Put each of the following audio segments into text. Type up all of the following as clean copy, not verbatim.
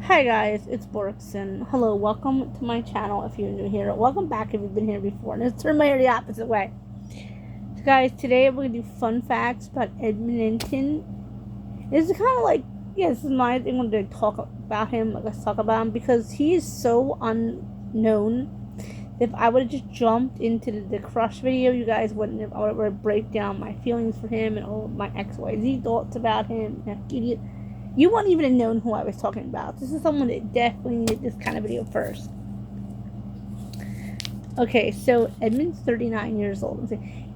Hi guys, it's Borks and hello, welcome to my channel if you're new here. Welcome back if you've been here before. And let's turn my hair the opposite way. So guys, today we're going to do fun facts about Edmund Entin. This is kind of like, this is my thing when I talk about him, let's talk about him, because he is so unknown. If I would have just jumped into the crush video, you guys wouldn't have, I would have break down my feelings for him and all of my XYZ thoughts about him. You wouldn't even have known who I was talking about. This is someone that definitely needed this kind of video first. Okay, so Edmund's 39 years old.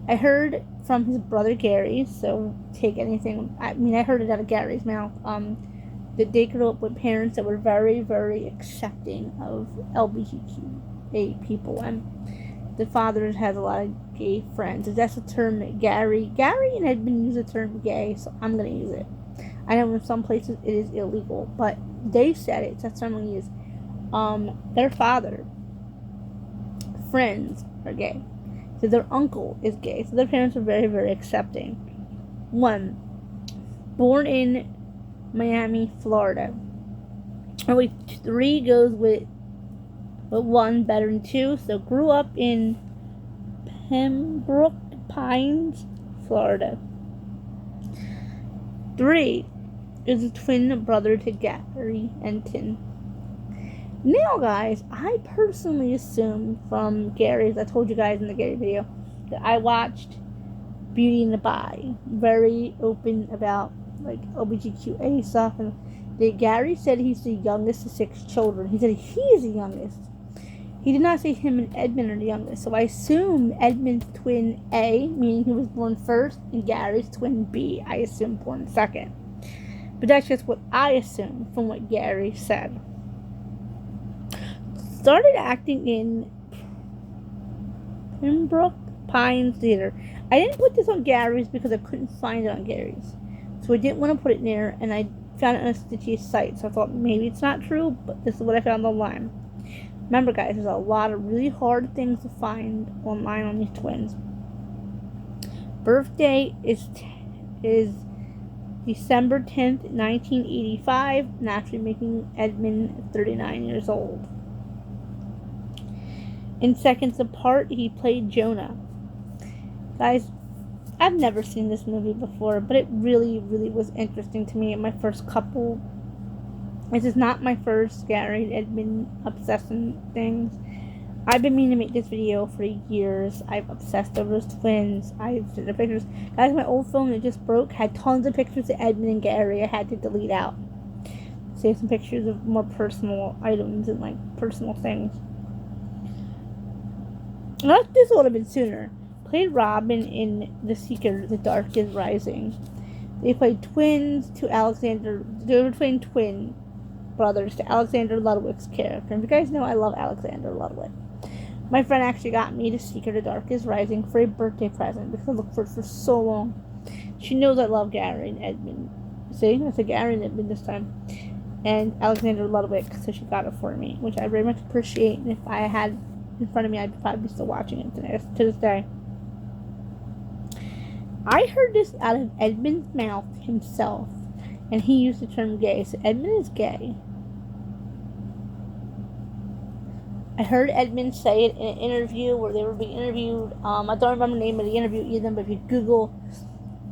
I heard from his brother Gary, so take anything. I heard it out of Gary's mouth. That they grew up with parents that were very, very accepting of LGBTQA people, and the father has a lot of gay friends. That's the term that Gary and Edmund use the term gay, so I'm gonna use it. I know in some places it is illegal, but they said it. That's something use. Their father, friends are gay. So their uncle is gay. So their parents are very, very accepting. One, born in Miami, Florida. Oh wait, three goes with one better than two. So grew up in Pembroke Pines, Florida. 3 is a twin brother to Gary Entin. Now, guys, I personally assume from Gary's, I told you guys in the Gary video, that I watched Beauty and the Bi, very open about like LGBTQA stuff, and that Gary said he's the youngest of 6 children. He said he is the youngest. He did not say him and Edmund are the youngest, so I assume Edmund's twin A, meaning he was born first, and Gary's twin B, I assume born second. But that's just what I assume from what Gary said. Started acting in Pembroke Pines Theater. I didn't put this on Gary's because I couldn't find it on Gary's, so I didn't want to put it there, and I found it on a Stitchy site, so I thought maybe it's not true, but this is what I found online. Remember, guys, there's a lot of really hard things to find online on these twins. Birthday is December 10th, 1985, naturally making Edmund 39 years old. In Seconds Apart, he played Jonah. Guys, I've never seen this movie before, but it really, really was interesting to me. My first couple. This is not my first Gary and Edmund obsessing things. I've been meaning to make this video for years. I've obsessed over those twins. I've seen the pictures. Guys, my old phone that just broke had tons of pictures of Edmund and Gary I had to delete out. Save some pictures of more personal items and like personal things. This would have been sooner. Played Robin in The Seeker, The Dark is Rising. They played twins to Alexander. They were playing twin brothers to Alexander Ludwig's character. And you guys know I love Alexander Ludwig. My friend actually got me The Seeker, The Dark is Rising for a birthday present because I looked for it for so long. She knows I love Gary and Edmund. See, I said Gary and Edmund this time. And Alexander Ludwig, so she got it for me, which I very much appreciate. And if I had in front of me, I'd probably be still watching it to this day. I heard this out of Edmund's mouth himself, and he used the term gay. So Edmund is gay. I heard Edmund say it in an interview where they were being interviewed. I don't remember the name of the interview either, but if you Google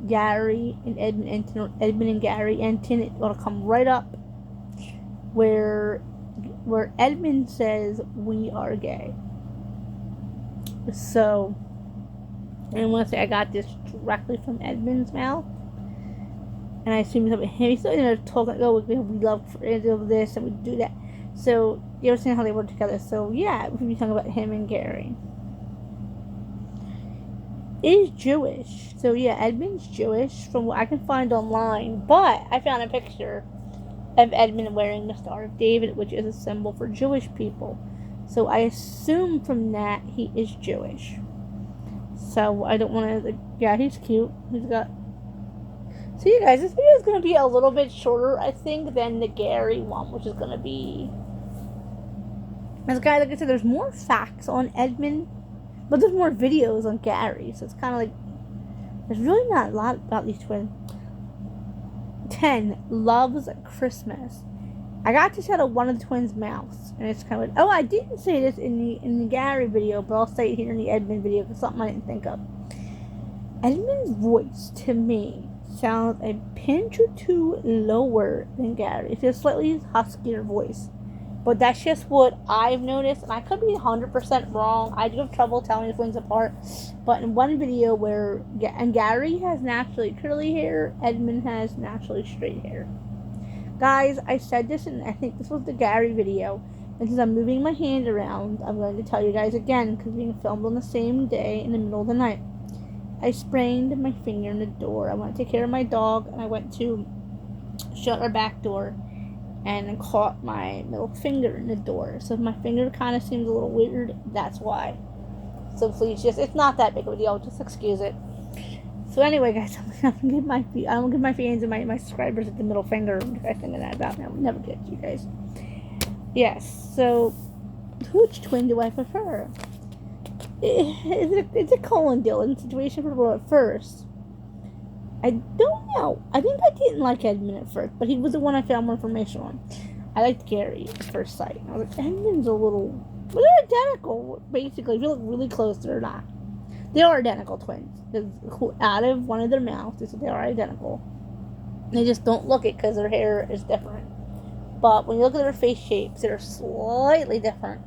Gary and Edmund Entin, or Edmund and Gary Entin, it will come right up where Edmund says we are gay. So, and I want to say I got this directly from Edmund's mouth, and I assume it's him. He's still talking, oh, we love this and we do that. So you ever seen how they work together? So yeah, we'll be talking about him and Gary. Is Jewish. So yeah, Edmund's Jewish from what I can find online, but I found a picture of Edmund wearing the Star of David, which is a symbol for Jewish people. So I assume from that he is Jewish. So I don't want to, yeah, he's cute. He's got. So you guys, this video is going to be a little bit shorter, I think, than the Gary one, which is going to be. As guys, like I said, there's more facts on Edmund, but there's more videos on Gary. So it's kind of like, there's really not a lot about these twins. 10 loves Christmas. I got to shadow one of the twins' mouths, and it's kind of like, oh, I didn't say this in the Gary video, but I'll say it here in the Edmund video because something I didn't think of. Edmund's voice to me sounds a pinch or two lower than Gary. It's a slightly huskier voice, but that's just what I've noticed, and I could be 100% wrong. I do have trouble telling the twins apart, but in one video where Gary has naturally curly hair, Edmund has naturally straight hair. Guys, I said this, and I think this was the Gary video. And since I'm moving my hand around, I'm going to tell you guys again, because being filmed on the same day in the middle of the night. I sprained my finger in the door. I went to take care of my dog, and I went to shut our back door, and I caught my middle finger in the door. So if my finger kind of seems a little weird, that's why. So please, it's not that big of a deal. Just excuse it. So anyway, guys, I'm gonna give my fans and my subscribers the middle finger. What do you guys think of that about me? I would never get you guys. Yes. So, which twin do I prefer? It's a Colin Dillon situation for at first. I don't know. I think I didn't like Edmund at first, but he was the one I found more information on. I liked Gary at first sight. I was like, Edmund's a little. Well, they're identical, basically. If you look really close, they're not. They are identical twins. Out of one of their mouths, they are identical. They just don't look it because their hair is different. But when you look at their face shapes, they're slightly different.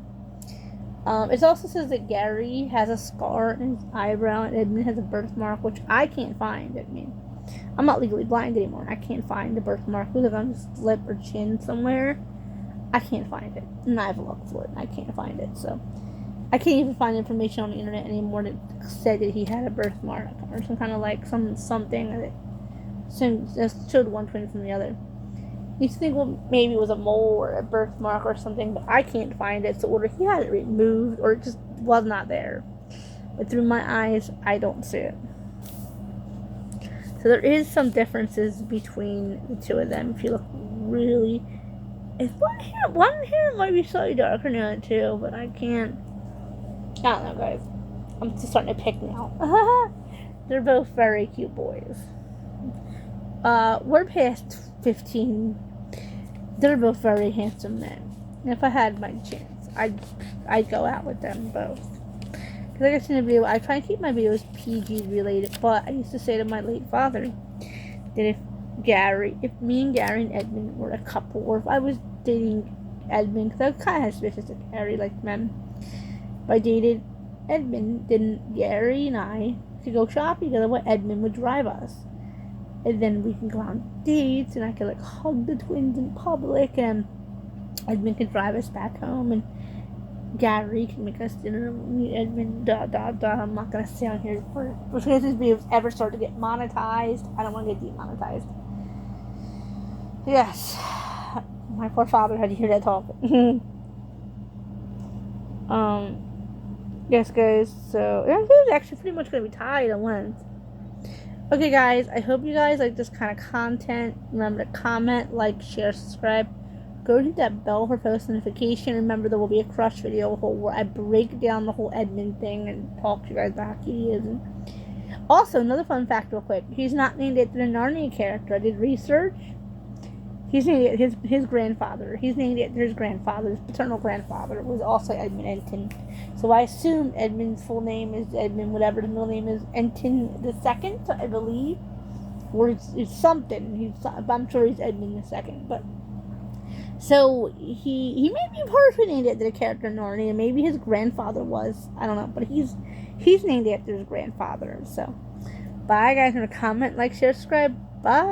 It also says that Gary has a scar in his eyebrow and Edmund has a birthmark, which I can't find. I mean, I'm not legally blind anymore. I can't find the birthmark. It was on his lip or chin somewhere. I can't find it. And I've looked for it and I can't find it. So I can't even find information on the internet anymore that said that he had a birthmark or some kind of like something that showed one twin from the other. You think, well, maybe it was a mole or a birthmark or something, but I can't find it. So either he had it removed or it just was not there. But through my eyes, I don't see it. So there is some differences between the two of them. If you look really, one hair might be slightly darker than the other too, but I can't. I don't know, guys. I'm just starting to pick now. They're both very cute boys. We're past 15. They're both very handsome men. And if I had my chance, I'd go out with them both. Because like I said in the video, I try and keep my videos PG related, but I used to say to my late father that if me and Gary and Edmund were a couple, or if I was dating Edmund, because I was kind of suspicious of Gary like men. If I dated Edmund, then Gary and I could go shopping together where Edmund would drive us. And then we can go on dates, and I could like hug the twins in public, and Edmund could drive us back home, and Gary can make us dinner. Edmund, I'm not gonna stay on here for because this videos ever start to get monetized. I don't want to get demonetized. Yes, my poor father had to hear that talk. Yes, guys. So yeah, it's actually pretty much gonna be tied on length. Okay, guys, I hope you guys like this kind of content. Remember to comment, like, share, subscribe. Go hit that bell for post notification. Remember, there will be a crush video where I break down the whole Edmund thing and talk to you guys about how he is. And also, another fun fact real quick. He's not named after the Narnia character. I did research. He's named after his grandfather. He's named after his grandfather. His paternal grandfather was also Edmund Entin. So I assume Edmund's full name is Edmund, whatever his middle name is, Entin II, I believe. Or it's something. I'm sure he's Edmund II. But so he may be partially named after the character Narnia. Maybe his grandfather was. I don't know. But he's named after his grandfather. So bye, guys. Remember to comment, like, share, subscribe. Bye.